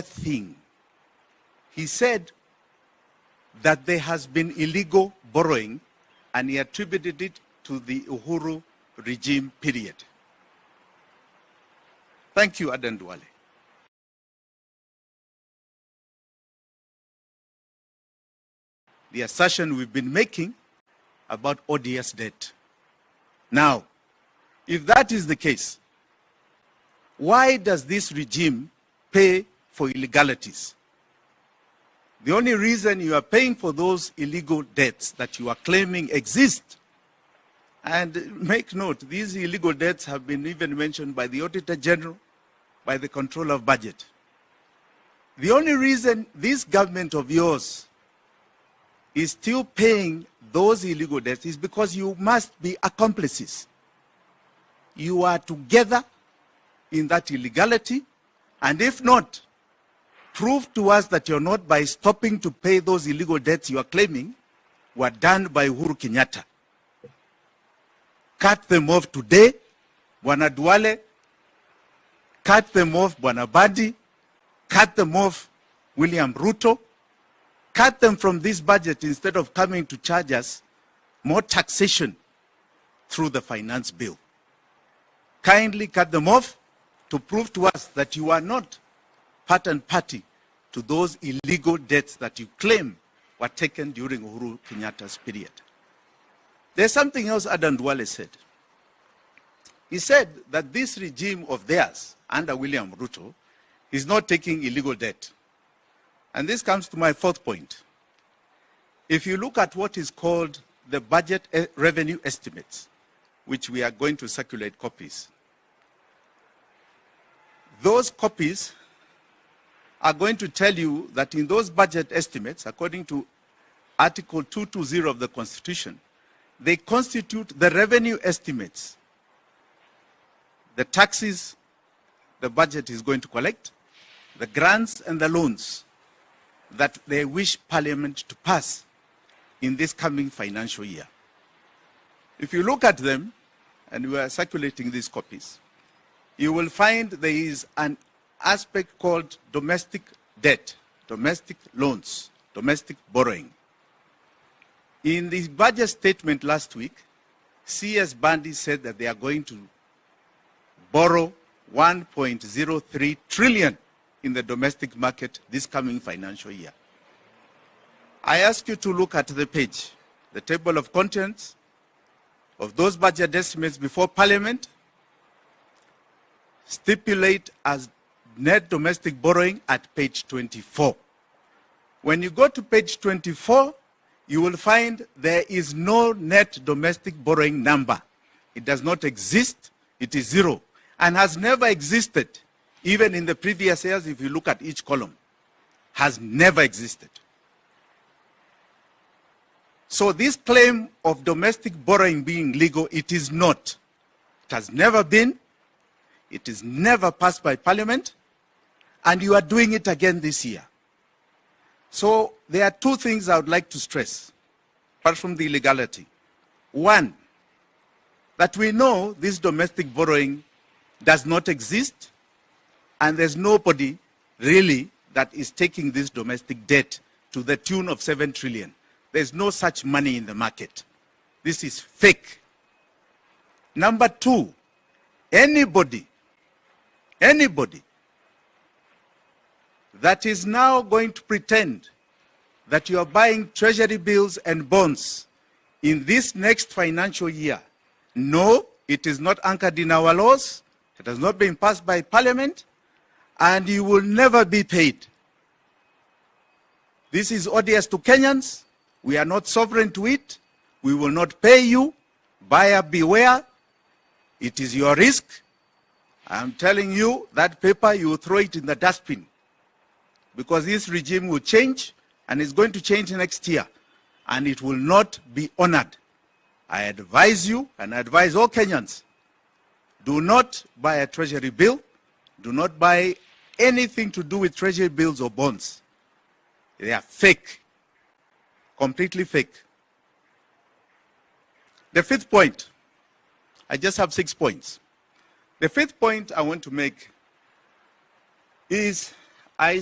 thing. He said that there has been illegal borrowing, and he attributed it to the Uhuru regime period. Thank you, Aden Duale. The assertion we've been making about ODS debt. Now, if that is the case, why does this regime pay for illegalities? The only reason you are paying for those illegal debts that you are claiming exist, and make note, these illegal debts have been even mentioned by the Auditor General, by the Controller of Budget. The only reason this government of yours is still paying those illegal debts is because you must be accomplices. You are together in that illegality, and if not, prove to us that you're not by stopping to pay those illegal debts you are claiming were done by Uhuru Kenyatta. Cut them off today, Bwana Duale. Cut them off, Bwana Badi. Cut them off, William Ruto. Cut them from this budget instead of coming to charge us more taxation through the finance bill. Kindly cut them off to prove to us that you are not part and party to those illegal debts that you claim were taken during Uhuru Kenyatta's period. There's something else Aden Duale said. He said that this regime of theirs, under William Ruto, is not taking illegal debt. And this comes to my fourth point. If you look at what is called the budget revenue estimates, which we are going to circulate copies, those copies are going to tell you that in those budget estimates, according to Article 220 of the Constitution, they constitute the revenue estimates, the taxes the budget is going to collect, the grants and the loans that they wish Parliament to pass in this coming financial year. If you look at them, and we are circulating these copies, you will find there is an aspect called domestic debt, domestic loans, domestic borrowing. In the budget statement last week, CS Bandi said that they are going to borrow 1.03 trillion in the domestic market this coming financial year. I ask you to look at the page, the table of contents of those budget estimates before Parliament stipulate as net domestic borrowing at page 24. When you go to page 24, you will find there is no net domestic borrowing number. It does not exist. It is zero and has never existed. Even in the previous years, if you look at each column, has never existed. So this claim of domestic borrowing being legal, it is not. It has never been. It is never passed by Parliament. And you are doing it again this year. So there are two things I would like to stress, apart from the illegality. One, that we know this domestic borrowing does not exist, and there's nobody really that is taking this domestic debt to the tune of 7 trillion. There's no such money in the market. This is fake. Number two, anybody that is now going to pretend that you are buying treasury bills and bonds in this next financial year, no, it is not anchored in our laws, it has not been passed by Parliament, and you will never be paid. This is odious to Kenyans. We are not sovereign to it. We will not pay you. Buyer beware. It is your risk. I'm telling you, that paper, you will throw it in the dustbin, because this regime will change, and it's going to change next year, and it will not be honored. I advise you, and I advise all Kenyans, do not buy a treasury bill. Do not buy anything to do with treasury bills or bonds. They are fake, completely fake. The fifth point, I just have 6 points. The fifth point I want to make is I